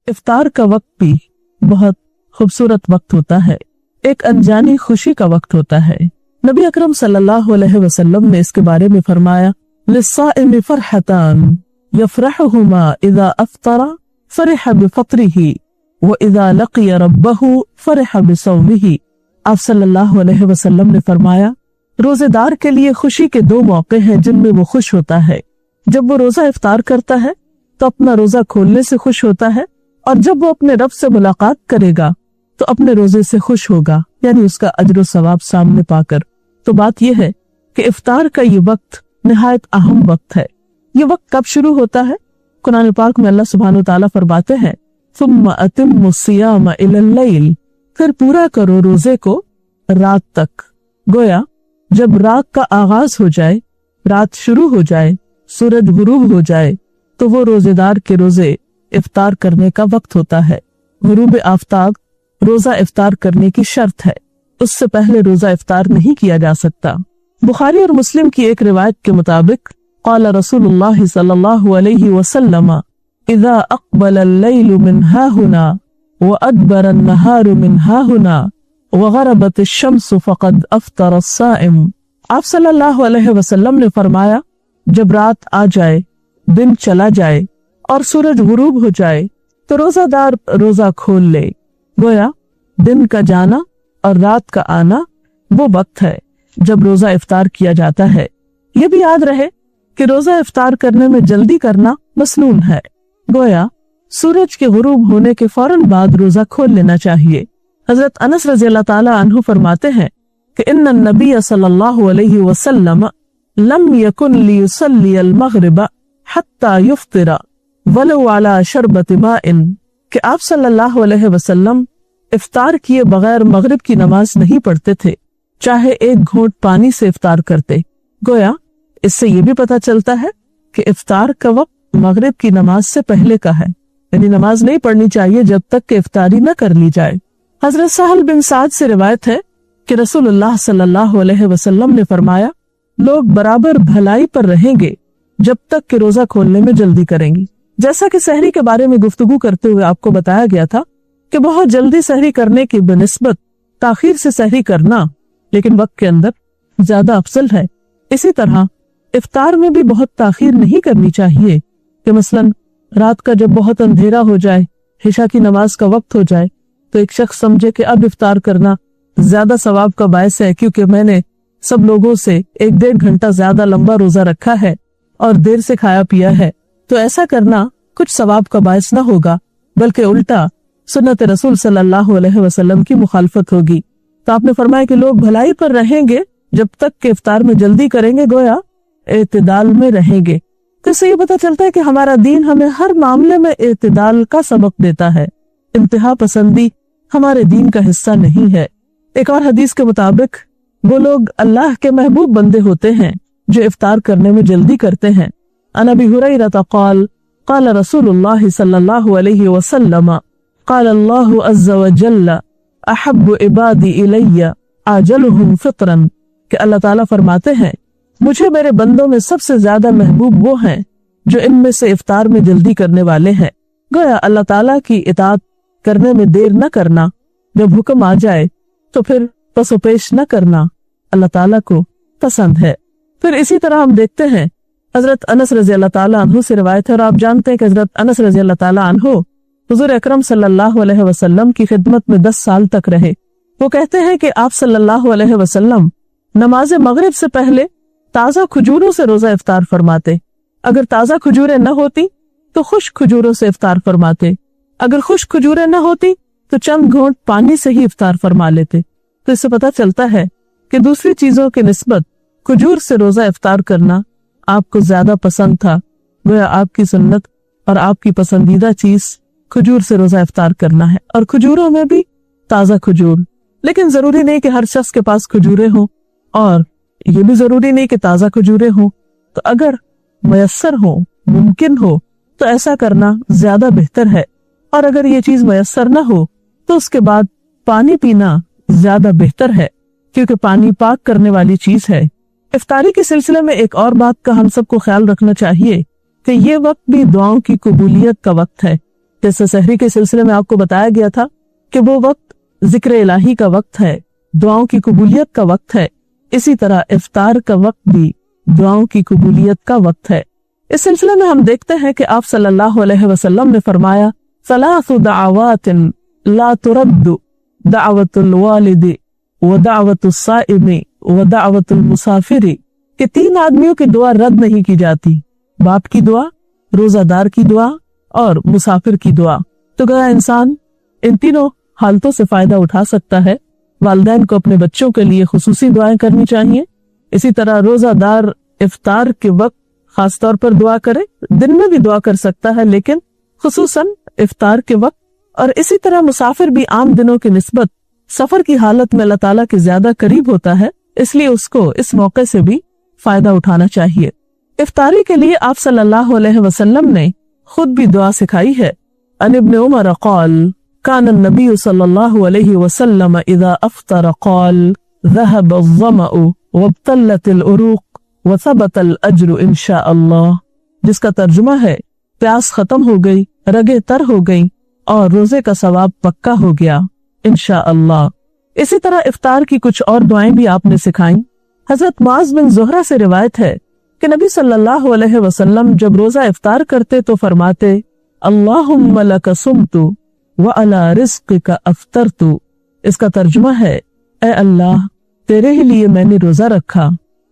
इफ्तार का वक्त भी बहुत खूबसूरत वक्त होता है, एक अनजानी खुशी का वक्त होता है। नबी अकरम सल्लल्लाहु अलैहि वसल्लम ने इसके बारे में फरमाया, लिस्साइम फरहतान यफरहुमा इज़ा अफ्तरा फरिह बिफत्रिही व इज़ा लक़िया रब्बहु फरिह बिसौमिही। आप सल्लल्लाहु अलैहि वसल्लम ने फरमाया, रोजेदार के लिए खुशी के दो मौके हैं जिनमें वो खुश होता है। जब वो रोजा इफ्तार करता है तो अपना रोजा खोलने से खुश होता है, और जब वो अपने रब से मुलाकात करेगा तो अपने रोजे से खुश होगा, यानी उसका अजर सवाब सामने पाकर। तो बात यह है कि इफ्तार का ये वक्त निहायत अहम वक्त है। ये वक्त कब शुरू होता है? कुरान पाक में अल्लाह सुब्हानहू तआला फरमाते हैं, सुम्मा अतिम्मु सियाम इलल लैल, फिर पूरा करो रोजे को रात तक। गोया जब रात का आगाज हो जाए, रात शुरू हो जाए, सूरज गुरूब हो जाए, तो वो रोजेदार के रोजे इफ्तार करने का वक्त होता है। गुरूब आफ्ताब रोजा इफ्तार करने की शर्त है, उससे पहले रोजा इफ्तार नहीं किया जा सकता। बुखारी और मुस्लिम की एक रिवायत के मुताबिक क़ाल रसूलुल्लाह सल्लल्लाहु अलैहि वसल्लम, इज़ा अक़बल अल-लैलु मिन हाहुना व अदबर अन-नहारु मिन हाहुना व ग़रबत अश-शम्सु फ़क़द अफ़्तर अस-साइम। आप सल्लल्लाहु अलैहि वसल्लम ने फरमाया, जब रात आ जाए, दिन चला जाए और सूरज गुरूब हो जाए तो रोजादार रोजा खोल ले। गोया दिन का जाना और रात का आना वो वक्त है जब रोजा इफ्तार किया जाता है। ये भी याद रहे कि रोजा इफ्तार करने में जल्दी करना मसनून है। गोया सूरज के गुरूब होने के फौरन बाद रोजा खोल लेना चाहिए। हजरत अनस रज़ियल्लाहु ताला अन्हु फरमाते हैं कि इन्ना नबी सल्लल्लाहु अलैहि वसल्लम लम यकुन लियुसल्ली अल-मग़रिब हत्ता युफ्तिरा वलो अला शरबत माइन, कि आप सल्लल्लाहु अलैहि वसल्लम इफ्तार किए बगैर मगरिब की नमाज नहीं पढ़ते थे, चाहे एक घूंट पानी से इफ्तार करते। गोया इससे ये भी पता चलता है कि इफ्तार का वक्त मगरिब की नमाज से पहले का है, यानी नमाज नहीं पढ़नी चाहिए जब तक कि इफ्तारी न कर ली जाए। हजरत सहल बिन साद से रिवायत है कि रसूलुल्लाह सल्लल्लाहु अलैहि वसल्लम ने फरमाया, लोग बराबर भलाई पर रहेंगे जब तक कि रोजा खोलने में जल्दी करेंगी। जैसा कि सहरी के बारे में गुफ्तगू करते हुए आपको बताया गया था कि बहुत जल्दी सहरी करने की बनिस्बत ताखीर से सहरी करना लेकिन वक्त के अंदर ज्यादा अफजल है। इसी तरह इफ्तार में भी बहुत ताखीर नहीं करनी चाहिए कि मसलन रात का जब बहुत अंधेरा हो जाए, इशा की नमाज का वक्त हो जाए, तो एक शख्स समझे कि अब इफ्तार करना ज्यादा सवाब का बायस है क्योंकि मैंने सब लोगों से 1-1.5 घंटा ज्यादा लंबा रोजा रखा है और देर से खाया पिया है। तो ऐसा करना कुछ सवाब का बायस न होगा, बल्कि उल्टा सुन्नत रसूल सल्लल्लाहु अलैहि वसल्लम की मुखालफत होगी। तो आपने फरमाया कि लोग भलाई पर रहेंगे जब तक कि इफ्तार में जल्दी करेंगे, गोया एतदाल में रहेंगे। तो इससे ये पता चलता है कि हमारा दीन हमें हर मामले में एतदाल का सबक देता है। इंतहा पसंदी हमारे दीन का हिस्सा नहीं है। एक और हदीस के मुताबिक वो लोग अल्लाह के महबूब बंदे होते हैं जो इफ्तार करने में जल्दी करते हैं। अन अबी हुरैरा क़ाल क़ाल रसूलुल्लाह सल्लल्लाहु अलैहि वसल्लम क़ाल अल्लाहु अज़्ज़ा व जल्ल अहब्बु इबादी इलैया अजलुहुम फ़ित्रन, कि अल्लाह ताला फरमाते हैं, मुझे मेरे बंदों में सबसे ज्यादा महबूब वो हैं जो इनमें से इफ्तार में जल्दी करने वाले हैं। गोया अल्लाह ताला की इताअत करने में देर न करना, जब हुक्म आ जाए तो फिर पसोपेश न करना अल्लाह ताला को पसंद है। फिर इसी तरह हम देखते हैं हजरत अनस रज़ियल्लाहु ताला अन्हु से रिवायत है, और आप जानते हैं कि हजरत अनस रज़ियल्लाहु ताला अन्हु हुजूर अकरम सल्लल्लाहु अलैहि वसल्लम की खिदमत में 10 साल तक रहे। वो कहते हैं कि आप सल्लल्लाहु अलैहि वसल्लम नमाज मगरिब से पहले ताजा खजूरों से रोजा इफ्तार फरमाते। अगर ताजा खजूरें न होती तो खुश्क खजूरों से इफ्तार फरमाते। अगर खुश्क खजूरें न होती तो चंद घूंट पानी से ही इफ्तार फरमा लेते। तो इससे पता चलता है कि दूसरी चीजों के निस्बत खजूर से रोजा इफ्तार करना आपको ज्यादा पसंद था। वह आपकी सुन्नत और आपकी पसंदीदा चीज खजूर से रोजा इफ्तार करना है, और खजूरों में भी ताजा खजूर। लेकिन जरूरी नहीं कि हर शख्स के पास खजूरें हों, और ये भी जरूरी नहीं कि ताजा खजूरें हों। तो अगर मयस्सर हो, मुमकिन हो, तो ऐसा करना ज्यादा बेहतर है। और अगर ये चीज मयस्सर न हो तो उसके बाद पानी पीना ज्यादा बेहतर है, क्योंकि पानी पाक करने वाली चीज है। इफ्तारी के सिलसिले में एक और बात का हम सबको ख्याल रखना चाहिए कि ये वक्त भी दुआओं की कबूलियत का वक्त है। जैसे सहरी के सिलसिले में आपको बताया गया था कि वो वक्त जिक्र इलाही का वक्त है, दुआओं की कबूलियत का वक्त है, इसी तरह इफ्तार का वक्त भी दुआओं की कबूलियत का वक्त है। इस सिलसिले में हम देखते हैं कि आप सल्लल्लाहु अलैहि वसल्लम ने फरमाया, सलासु दअवातिन ला तुरद्दु दअवतुल वालिदी व दअवतुस साइमी व दअवतुल मुसाफिरी, कि 3 आदमियों की दुआ रद्द नहीं की जाती, बाप की दुआ, रोजादार की दुआ और मुसाफिर की दुआ। तो गया इंसान इन तीनों हालतों से फायदा उठा सकता है। वालिदैन को अपने बच्चों के लिए खुसूसी दुआएं करनी चाहिए। इसी तरह रोजादार इफ्तार के वक्त खास तौर पर दुआ करे, दिन में भी दुआ कर सकता है लेकिन खुसूसन इफ्तार के वक्त। और इसी तरह मुसाफिर भी आम दिनों की निस्बत सफर की हालत में अल्लाह ताला के ज्यादा करीब होता है, इसलिए उसको इस मौके से भी फायदा उठाना चाहिए। इफ्तारी के लिए आप सल्लल्लाहु अलैहि वसल्लम ने खुद भी दुआ सिखाई है। अन इब्न उमर क़ाल कान नबी सल्लल्लाहु अलैहि वसल्लम इज़ा अफ्तर क़ाल ज़हब अज़्ज़मअ वब्तल्लत अल-उरूक़ व सबत अल-अज्र इंशाअल्लाह, जिसका तर्जुमा है प्यास खत्म हो गई, रगे तर हो गई और रोजे का सवाब पक्का हो गया इंशाअल्लाह। इसी तरह इफ्तार की कुछ और दुआएं भी आपने सिखाई। हजरत मुआज़ बिन ज़ुहरा से रिवायत है कि नबी सल्लल्लाहु अलैहि वसल्लम जब रोजा इफ्तार करते तो फरमाते, अल्लाहुम्मा लक सुम्तु व अला रिज़्क़िका अफ्तरतु। इसका तर्जुमा है, ए अल्लाह, तेरे ही लिए मैंने रोजा रखा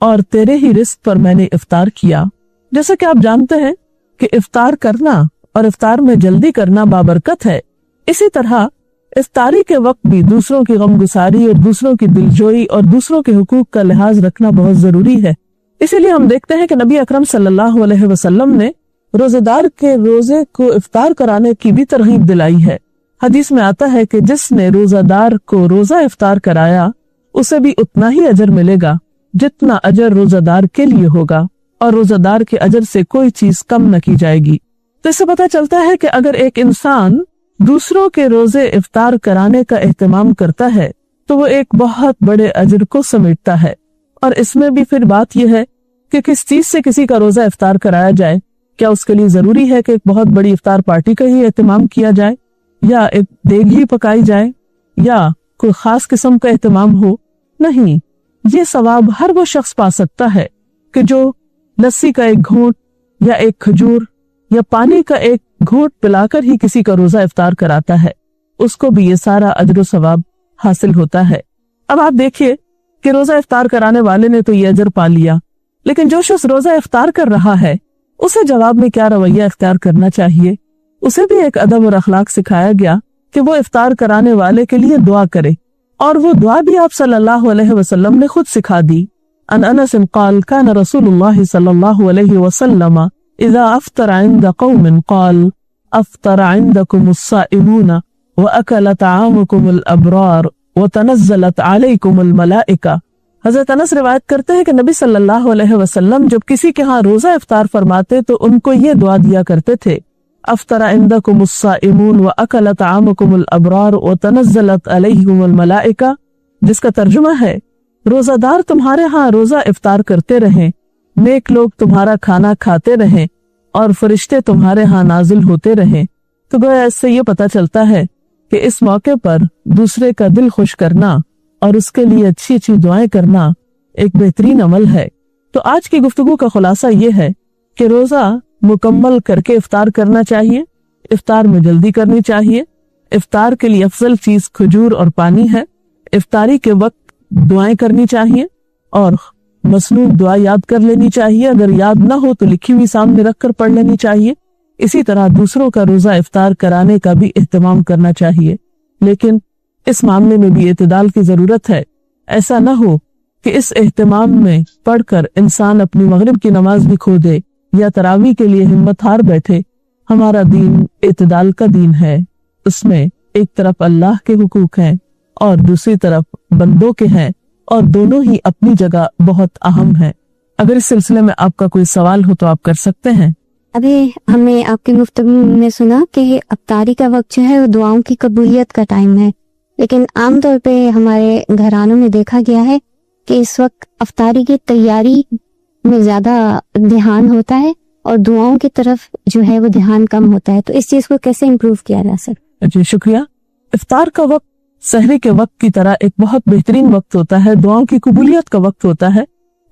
और तेरे ही रिस्क पर मैंने इफ्तार किया। जैसा कि आप जानते हैं कि इफ्तार करना और इफ्तार में जल्दी करना बाबरकत है। इसी तरह इफ्तारी के वक्त भी दूसरों की गमगुसारी और दूसरों की दिलजोई और दूसरों के हुकूक का लिहाज रखना बहुत जरूरी है। इसीलिए हम देखते हैं कि नबी अकरम सल्लल्लाहु अलैहि वसल्लम ने रोजेदार के रोजे को इफ्तार कराने की भी तरगीब दिलाई है। हदीस में आता है कि जिसने रोजादार को रोजा इफ्तार कराया उसे भी उतना ही अजर मिलेगा जितना अजर रोजादार के लिए होगा, और रोजादार के अजर से कोई चीज कम न की जाएगी। तो इससे पता चलता है कि अगर एक इंसान दूसरों के रोजे इफ्तार कराने का एहतमाम करता है तो वो एक बहुत बड़े अजर को समेटता है। और इसमें भी फिर बात यह है कि किस चीज से किसी का रोजा इफ्तार कराया जाए। क्या उसके लिए जरूरी है कि एक बहुत बड़ी इफ्तार पार्टी का ही एहतमाम किया जाए, या एक देग ही पकाई जाए, या कोई खास किस्म का एहतमाम हो? नहीं, ये सवाब हर वो शख्स पा सकता है कि जो लस्सी का एक घूंट या एक खजूर या पानी का एक घूंट पिलाकर ही किसी का रोजा इफ्तार कराता है, उसको भी ये सारा अजर सवाब हासिल होता है। अब आप देखिए कि रोजा इफ्तार कराने वाले ने तो ये अजर पा लिया, लेकिन जो शख्स रोजा इफ्तार कर रहा है उसे जवाब में क्या रवैया इख्तियार करना चाहिए। उसे भी एक अदब और अखलाक सिखाया गया कि वो इफ्तार कराने वाले के लिए दुआ करे, और वो दुआ भी आप सल्लल्लाहु अलैहि वसल्लम ने खुद सिखा दी। अन अनस क़ाल कान रसूलुल्लाह सल्लल्लाहु अलैहि वसल्लम इज़ा अफ्तरा इंद क़ौमिन क़ाल अफ्तरा इंदकुमुस साइमून व अकल तआमुकुमुल अबरार व तनज़्ज़लत अलैकुमुल मलाइका। हज़रत अनस रिवायत करते हैं कि नबी सल्लल्लाहु अलैहि वसल्लम जब किसी के यहाँ रोजा इफ्तार फरमाते तो उनको ये दुआ दिया करते थे, अफ्तरा इंदकुमुस साइमून व अकल तआमुकुमुल अबरार व तनज़्ज़लत अलैकुमुल मलाइका, जिसका तर्जुमा है, रोजादार तुम्हारे यहाँ रोजा इफ्तार करते रहें, नेक लोग तुम्हारा खाना खाते रहें और फरिश्ते तुम्हारे यहाँ नाजिल होते रहें। तो गोया इससे ये पता चलता है कि इस मौके पर दूसरे का दिल खुश करना और उसके लिए अच्छी अच्छी दुआएं करना एक बेहतरीन अमल है। तो आज की गुफ्तगू का खुलासा ये है कि रोजा मुकम्मल करके इफ्तार करना चाहिए, इफ्तार में जल्दी करनी चाहिए। इफ्तार के लिए अफजल चीज खजूर और पानी है। इफ्तारी के वक्त दुआएं करनी चाहिए और मसनून दुआ याद कर लेनी चाहिए, अगर याद ना हो तो लिखी हुई सामने रखकर पढ़ लेनी चाहिए। इसी तरह दूसरों का रोजा इफ्तार कराने का भी एहतमाम करना चाहिए, लेकिन इस मामले में भी इत्तेदाल की जरूरत है। ऐसा न हो कि इस एहतमाम में पढ़कर इंसान अपनी मगरिब की नमाज भी खो दे या तरावी के लिए हिम्मत हार बैठे। हमारा दीन इत्तेदाल का दीन है, उसमें एक तरफ अल्लाह के हुकूक हैं और दूसरी तरफ बंदों के हैं, और दोनों ही अपनी जगह बहुत अहम है। अगर इस सिलसिले में आपका कोई सवाल हो तो आप कर सकते हैं। अभी हमने आपकी गुफ्तगू में सुना कि इफ्तारी का वक्त जो है वो दुआओं की कबूलियत का टाइम है, लेकिन आमतौर पे हमारे घरानों में देखा गया है कि इस वक्त इफ्तारी की तैयारी में ज्यादा ध्यान होता है اور دعاؤں کی طرف جو ہے وہ دھیان کم ہوتا ہے. تو اس چیز کو کیسے امپروو کیا جا سکتا؟ جی شکریہ. افطار کا وقت سحری کے وقت کی طرح ایک بہت بہترین وقت ہوتا ہے، دعاؤں کی قبولیت کا وقت ہوتا ہے،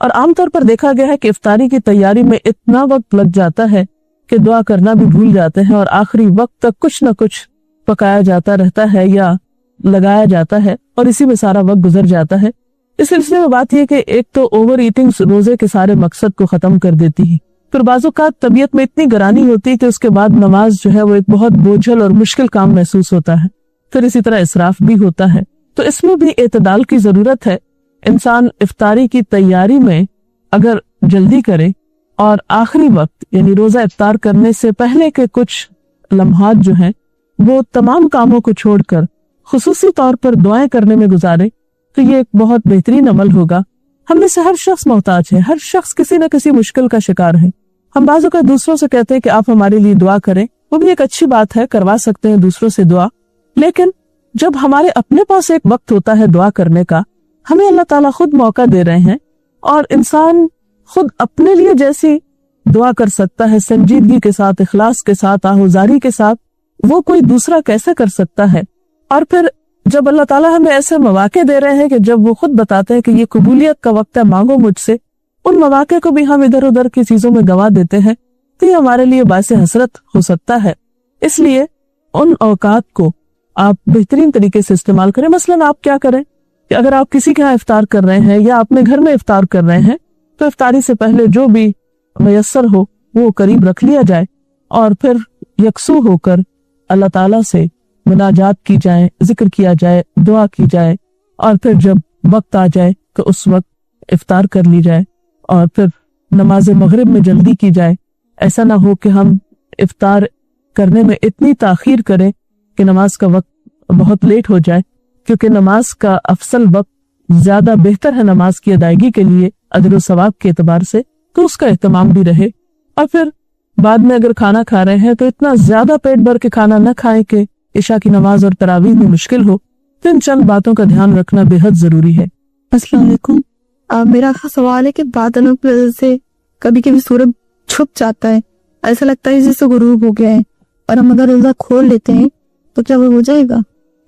اور عام طور پر دیکھا گیا ہے کہ افطاری کی تیاری میں اتنا وقت لگ جاتا ہے کہ دعا کرنا بھی بھول جاتے ہیں، اور آخری وقت تک کچھ نہ کچھ پکایا جاتا رہتا ہے یا لگایا جاتا ہے، اور اسی میں سارا وقت گزر جاتا ہے. اس سلسلے میں بات یہ کہ ایک تو اوور ایٹنگ روزے کے سارے مقصد کو ختم کر دیتی ہے، پھر بعض اوقات طبیعت میں اتنی گرانی ہوتی ہے کہ اس کے بعد نماز جو ہے وہ ایک بہت بوجھل اور مشکل کام محسوس ہوتا ہے. پھر اسی طرح اسراف بھی ہوتا ہے. تو اس میں بھی اعتدال کی ضرورت ہے. انسان افطاری کی تیاری میں اگر جلدی کرے اور آخری وقت یعنی روزہ افطار کرنے سے پہلے کے کچھ لمحات جو ہیں وہ تمام کاموں کو چھوڑ کر خصوصی طور پر دعائیں کرنے میں گزارے تو یہ ایک بہت بہترین عمل ہوگا. ہم میں سے ہر شخص محتاج ہے، ہر شخص کسی نہ کسی مشکل کا شکار ہے. ہم بعض اوقات دوسروں سے کہتے ہیں کہ آپ ہمارے لیے دعا کریں، وہ بھی ایک اچھی بات ہے، کروا سکتے ہیں دوسروں سے دعا، لیکن جب ہمارے اپنے پاس ایک وقت ہوتا ہے دعا کرنے کا، ہمیں اللہ تعالیٰ خود موقع دے رہے ہیں، اور انسان خود اپنے لیے جیسی دعا کر سکتا ہے سنجیدگی کے ساتھ، اخلاص کے ساتھ، آہوزاری کے ساتھ، وہ کوئی دوسرا کیسے کر سکتا ہے. اور پھر جب اللہ تعالیٰ ہمیں ایسے مواقع دے رہے ہیں کہ جب وہ خود بتاتے ہیں کہ یہ قبولیت کا وقت ہے، مانگو مجھ سے، ان مواقع کو بھی ہم ادھر ادھر کی چیزوں میں گوا دیتے ہیں تو یہ ہمارے لیے باعث حسرت ہو سکتا ہے. اس لیے ان اوقات کو آپ بہترین طریقے سے استعمال کریں. مثلاً آپ کیا کریں کہ اگر آپ کسی کے ہاں افطار کر رہے ہیں یا اپنے گھر میں افطار کر رہے ہیں تو افطاری سے پہلے جو بھی میسر ہو وہ قریب رکھ لیا جائے، اور پھر یکسو ہو کر اللہ تعالیٰ سے مناجات کی جائے، ذکر کیا جائے، دعا کی جائے، اور پھر جب وقت آ جائے تو اس وقت افطار کر لی جائے، اور پھر نماز مغرب میں جلدی کی جائے. ایسا نہ ہو کہ ہم افطار کرنے میں اتنی تاخیر کریں کہ نماز کا وقت بہت لیٹ ہو جائے، کیونکہ نماز کا افضل وقت زیادہ بہتر ہے نماز کی ادائیگی کے لیے اجر و ثواب کے اعتبار سے، تو اس کا اہتمام بھی رہے. اور پھر بعد میں اگر کھانا کھا رہے ہیں تو اتنا زیادہ پیٹ بھر کے کھانا نہ کھائیں کہ عشاء کی نماز اور تراویح میں مشکل ہو. تو ان چند باتوں کا دھیان رکھنا بے حد ضروری ہے. السلام علیکم. میرا سوال ہے کہ بادلوں کی وجہ سے کبھی کبھی سورج چھپ جاتا ہے، ایسا لگتا ہے جیسے غروب ہو گیا ہے، اور ہم اگر روزہ کھول لیتے ہیں تو کیا وہ ہو جائے گا؟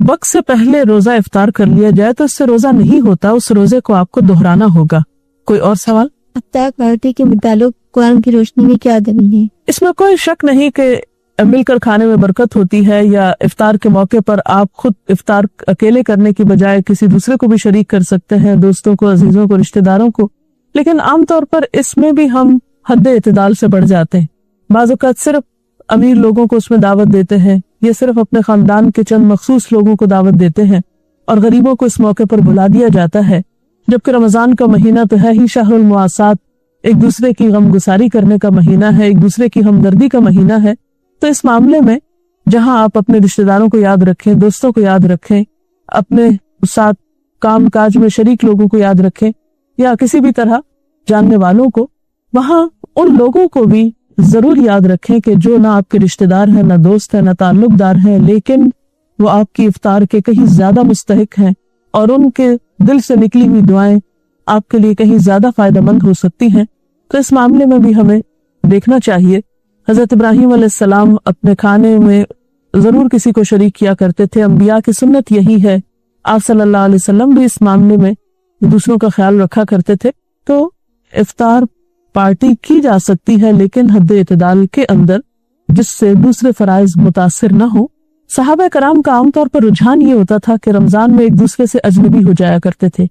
وقت سے پہلے روزہ افطار کر لیا جائے تو اس سے روزہ نہیں ہوتا، اس روزے کو آپ کو دہرانا ہوگا. کوئی اور سوال؟ افطار پارٹی کے متعلق قرآن کی روشنی میں کیا دلیل ہے؟ اس میں کوئی شک نہیں کہ مل کر کھانے میں برکت ہوتی ہے، یا افطار کے موقع پر آپ خود افطار اکیلے کرنے کی بجائے کسی دوسرے کو بھی شریک کر سکتے ہیں، دوستوں کو، عزیزوں کو، رشتہ داروں کو. لیکن عام طور پر اس میں بھی ہم حد اعتدال سے بڑھ جاتے ہیں. بعض اوقات صرف امیر لوگوں کو اس میں دعوت دیتے ہیں، یا صرف اپنے خاندان کے چند مخصوص لوگوں کو دعوت دیتے ہیں، اور غریبوں کو اس موقع پر بلا دیا جاتا ہے. جبکہ رمضان کا مہینہ تو ہے ہی شہر المواسات، ایک دوسرے کی غم گساری کرنے کا مہینہ ہے، ایک دوسرے کی ہمدردی کا مہینہ ہے. تو اس معاملے میں جہاں آپ اپنے رشتہ داروں کو یاد رکھیں، دوستوں کو یاد رکھیں، اپنے ساتھ کام کاج میں شریک لوگوں کو یاد رکھیں، یا کسی بھی طرح جاننے والوں کو، وہاں ان لوگوں کو بھی ضرور یاد رکھیں کہ جو نہ آپ کے رشتہ دار ہیں، نہ دوست ہیں، نہ تعلق دار ہیں، لیکن وہ آپ کی افطار کے کہیں زیادہ مستحق ہیں، اور ان کے دل سے نکلی ہوئی دعائیں آپ کے لیے کہیں زیادہ فائدہ مند ہو سکتی ہیں. تو اس معاملے میں بھی ہمیں دیکھنا چاہیے. حضرت ابراہیم علیہ السلام اپنے کھانے میں ضرور کسی کو شریک کیا کرتے تھے، انبیاء کی سنت یہی ہے. آپ صلی اللہ علیہ وسلم بھی اس معاملے میں دوسروں کا خیال رکھا کرتے تھے. تو افطار پارٹی کی جا سکتی ہے، لیکن حد اعتدال کے اندر، جس سے دوسرے فرائض متاثر نہ ہو. صحابہ کرام کا عام طور پر رجحان یہ ہوتا تھا کہ رمضان میں ایک دوسرے سے اجنبی ہو جایا کرتے تھے.